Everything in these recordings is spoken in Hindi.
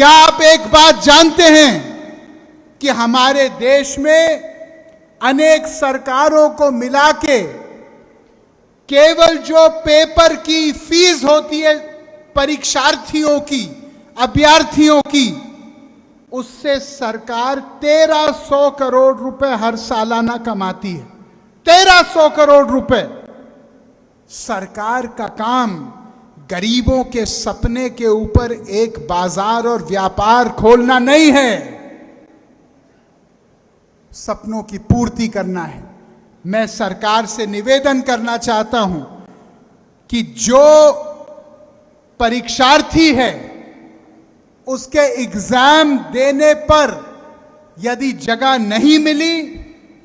क्या आप एक बात जानते हैं कि हमारे देश में अनेक सरकारों को मिला के केवल जो पेपर की फीस होती है परीक्षार्थियों की, अभ्यर्थियों की, उससे सरकार 1300 करोड़ रुपए हर सालाना कमाती है। 1300 करोड़ रुपए। सरकार का काम गरीबों के सपने के ऊपर एक बाजार और व्यापार खोलना नहीं है, सपनों की पूर्ति करना है। मैं सरकार से निवेदन करना चाहता हूं कि जो परीक्षार्थी है उसके एग्जाम देने पर यदि जगह नहीं मिली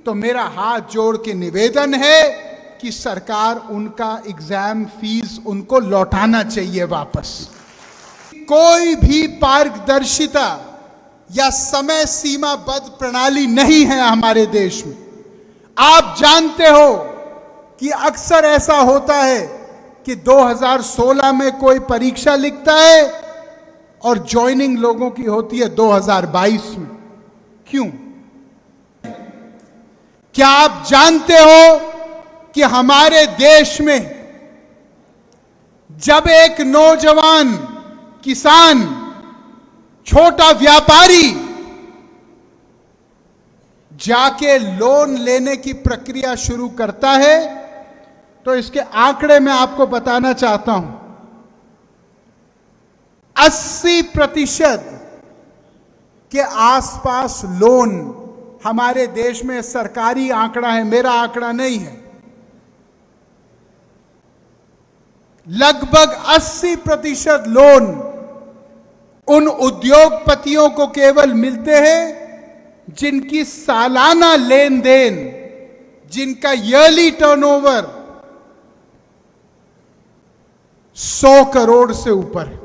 तो मेरा हाथ जोड़ के निवेदन है कि सरकार उनका एग्जाम फीस उनको लौटाना चाहिए वापस। कोई भी पारदर्शिता या समय सीमाबद्ध प्रणाली नहीं है हमारे देश में। आप जानते हो कि अक्सर ऐसा होता है कि 2016 में कोई परीक्षा लिखता है और ज्वाइनिंग लोगों की होती है 2022 में। क्यों? क्या आप जानते हो कि हमारे देश में जब एक नौजवान किसान, छोटा व्यापारी जाके लोन लेने की प्रक्रिया शुरू करता है तो इसके आंकड़े मैं आपको बताना चाहता हूं। 80% के आसपास लोन हमारे देश में, सरकारी आंकड़ा है, मेरा आंकड़ा नहीं है, लगभग 80% लोन उन उद्योगपतियों को केवल मिलते हैं जिनकी सालाना लेन देन, जिनका ईयरली टर्नओवर 100 करोड़ से ऊपर है।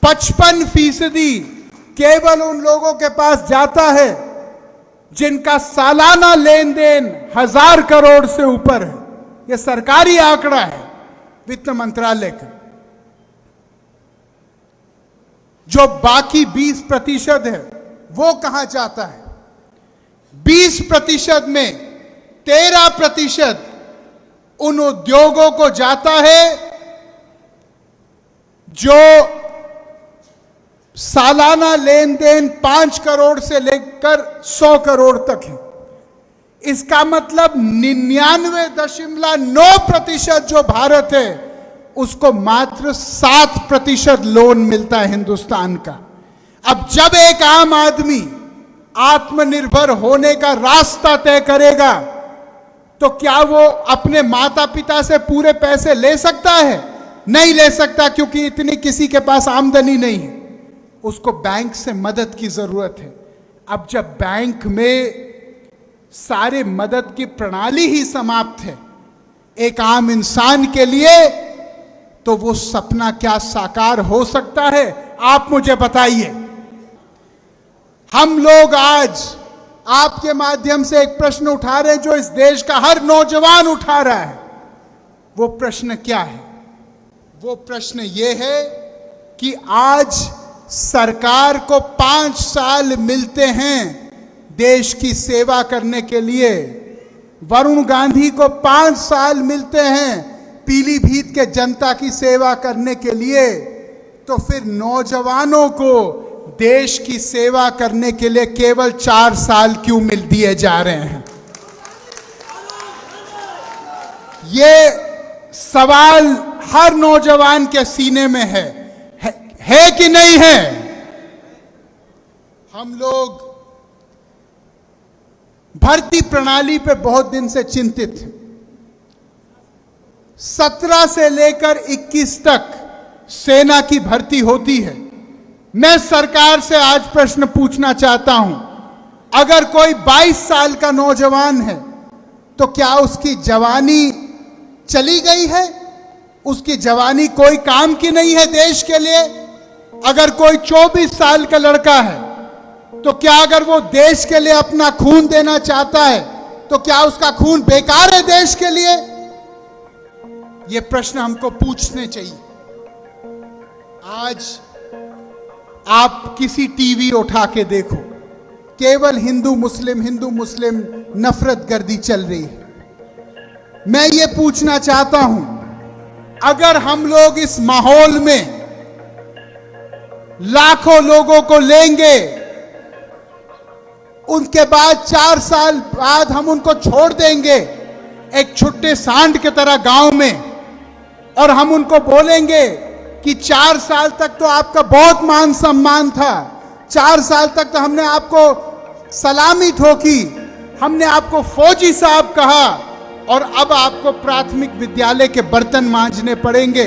55% केवल उन लोगों के पास जाता है जिनका सालाना लेन देन 1000 करोड़ से ऊपर है। यह सरकारी आंकड़ा है वित्त मंत्रालय का। जो बाकी 20% है वो कहां जाता है? 20% में 13% उन उद्योगों को जाता है जो सालाना लेन देन 5 करोड़ से लेकर 100 करोड़ तक है। इसका मतलब 99.9% जो भारत है उसको मात्र 7% लोन मिलता है हिंदुस्तान का। अब जब एक आम आदमी आत्मनिर्भर होने का रास्ता तय करेगा तो क्या वो अपने माता पिता से पूरे पैसे ले सकता है? नहीं ले सकता, क्योंकि इतनी किसी के पास आमदनी नहीं है। उसको बैंक से मदद की जरूरत है। अब जब बैंक में सारे मदद की प्रणाली ही समाप्त है एक आम इंसान के लिए, तो वो सपना क्या साकार हो सकता है? आप मुझे बताइए। हम लोग आज आपके माध्यम से एक प्रश्न उठा रहे हैं जो इस देश का हर नौजवान उठा रहा है। वो प्रश्न क्या है? वो प्रश्न ये है कि आज सरकार को 5 साल मिलते हैं देश की सेवा करने के लिए। वरुण गांधी को 5 साल मिलते हैं पीलीभीत के जनता की सेवा करने के लिए, तो फिर नौजवानों को देश की सेवा करने के लिए केवल 4 साल क्यों मिल दिए जा रहे हैं? ये सवाल हर नौजवान के सीने में है कि नहीं है? हम लोग भर्ती प्रणाली पे बहुत दिन से चिंतित हैं। 17 से लेकर 21 तक सेना की भर्ती होती है। मैं सरकार से आज प्रश्न पूछना चाहता हूं, अगर कोई 22 साल का नौजवान है तो क्या उसकी जवानी चली गई है? उसकी जवानी कोई काम की नहीं है देश के लिए? अगर कोई 24 साल का लड़का है तो क्या अगर वो देश के लिए अपना खून देना चाहता है तो क्या उसका खून बेकार है देश के लिए? ये प्रश्न हमको पूछने चाहिए। आज आप किसी टीवी उठा के देखो, केवल हिंदू मुस्लिम नफरत गर्दी चल रही है। मैं ये पूछना चाहता हूं, अगर हम लोग इस माहौल में लाखों लोगों को लेंगे, उनके बाद 4 साल बाद हम उनको छोड़ देंगे एक छुट्टे सांड की तरह गांव में, और हम उनको बोलेंगे कि 4 साल तक तो आपका बहुत मान सम्मान था, 4 साल तक तो हमने आपको सलामी ठोकी, हमने आपको फौजी साहब कहा, और अब आपको प्राथमिक विद्यालय के बर्तन मांजने पड़ेंगे,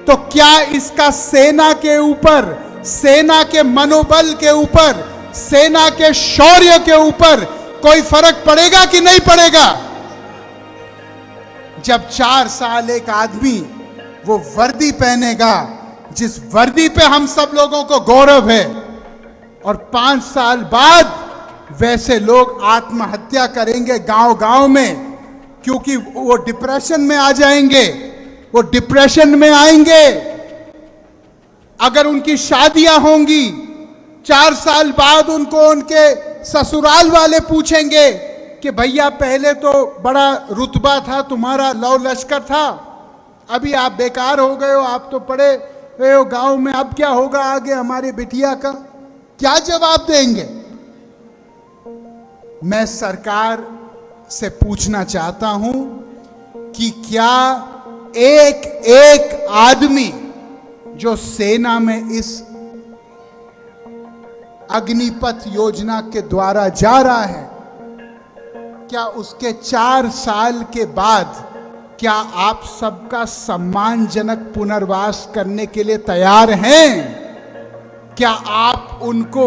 तो क्या इसका सेना के ऊपर, सेना के मनोबल के ऊपर, सेना के शौर्य के ऊपर कोई फर्क पड़ेगा कि नहीं पड़ेगा? जब 4 साल एक आदमी वो वर्दी पहनेगा जिस वर्दी पे हम सब लोगों को गौरव है, और 5 साल बाद वैसे लोग आत्महत्या करेंगे गांव गांव में, क्योंकि वो डिप्रेशन में आ जाएंगे, वो डिप्रेशन में आएंगे। अगर उनकी शादियां होंगी, 4 साल बाद उनको उनके ससुराल वाले पूछेंगे कि भैया पहले तो बड़ा रुतबा था तुम्हारा, लौ लश्कर था, अभी आप बेकार हो गए हो, आप तो पढ़े हुए हो गांव में, अब क्या होगा आगे हमारी बिटिया का? क्या जवाब देंगे? मैं सरकार से पूछना चाहता हूं कि क्या एक एक आदमी जो सेना में इस अग्निपथ योजना के द्वारा जा रहा है, क्या उसके 4 साल के बाद क्या आप सबका सम्मानजनक पुनर्वास करने के लिए तैयार हैं? क्या आप उनको,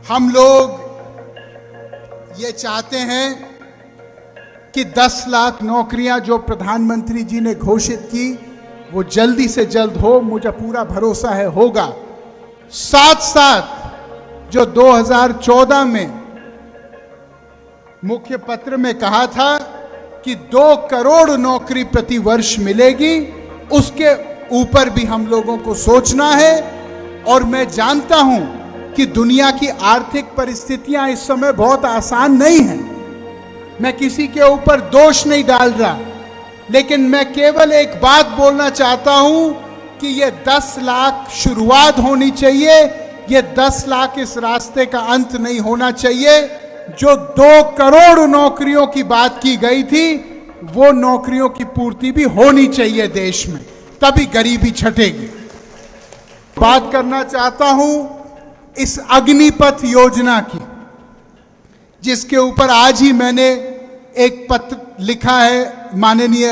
हम लोग ये चाहते हैं कि 10 लाख नौकरियां जो प्रधानमंत्री जी ने घोषित की वो जल्दी से जल्द हो, मुझे पूरा भरोसा है होगा। साथ साथ जो 2014 में मुख्य पत्र में कहा था कि 2 करोड़ नौकरी प्रति वर्ष मिलेगी, उसके ऊपर भी हम लोगों को सोचना है। और मैं जानता हूं कि दुनिया की आर्थिक परिस्थितियां इस समय बहुत आसान नहीं हैं, मैं किसी के ऊपर दोष नहीं डाल रहा, लेकिन मैं केवल एक बात बोलना चाहता हूं कि ये 10 लाख शुरुआत होनी चाहिए, ये 10 लाख इस रास्ते का अंत नहीं होना चाहिए। जो 2 करोड़ नौकरियों की बात की गई थी, वो नौकरियों की पूर्ति भी होनी चाहिए देश में, तभी गरीबी छटेगी। बात करना चाहता हूं इस अग्निपथ योजना की, जिसके ऊपर आज ही मैंने एक पत्र लिखा है माननीय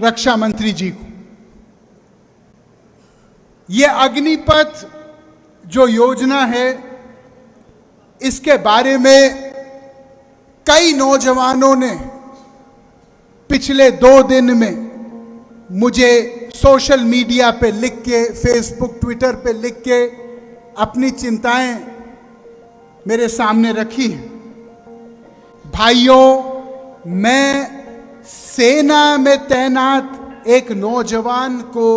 रक्षा मंत्री जी को। यह अग्निपथ जो योजना है, इसके बारे में कई नौजवानों ने पिछले 2 दिन में मुझे सोशल मीडिया पे लिख के, फेसबुक ट्विटर पे लिख के अपनी चिंताएं मेरे सामने रखी हैं। भाइयों, मैं सेना में तैनात एक नौजवान को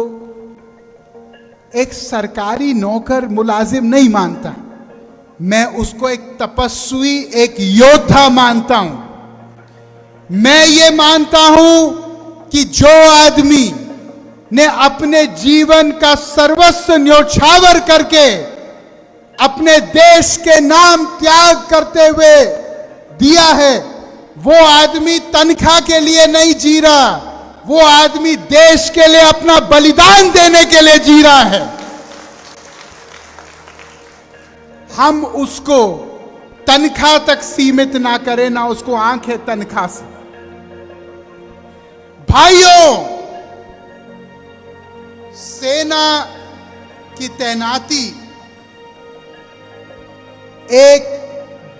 एक सरकारी नौकर मुलाजिम नहीं मानता, मैं उसको एक तपस्वी, एक योद्धा मानता हूं। मैं ये मानता हूं कि जो आदमी ने अपने जीवन का सर्वस्व न्योछावर करके अपने देश के नाम त्याग करते हुए दिया है, वो आदमी तनख्वाह के लिए नहीं जी रहा, वो आदमी देश के लिए अपना बलिदान देने के लिए जी रहा है। हम उसको तनख्वाह तक सीमित ना करें, ना उसको आंखें तनख्वाह से। भाइयों, सेना की तैनाती एक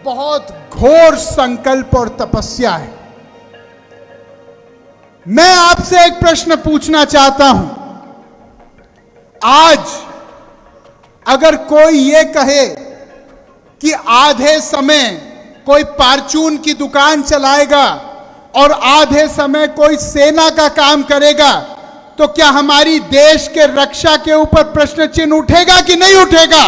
बहुत घोर संकल्प और तपस्या है। मैं आपसे एक प्रश्न पूछना चाहता हूं, आज अगर कोई ये कहे कि आधे समय कोई परचून की दुकान चलाएगा और आधे समय कोई सेना का काम करेगा, तो क्या हमारी देश के रक्षा के ऊपर प्रश्न चिन्ह उठेगा कि नहीं उठेगा?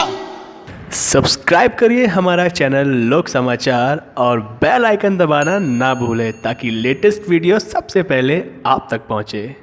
सब्सक्राइब करिए हमारा चैनल लोक समाचार और बेल आइकन दबाना ना भूलें ताकि लेटेस्ट वीडियो सबसे पहले आप तक पहुंचे।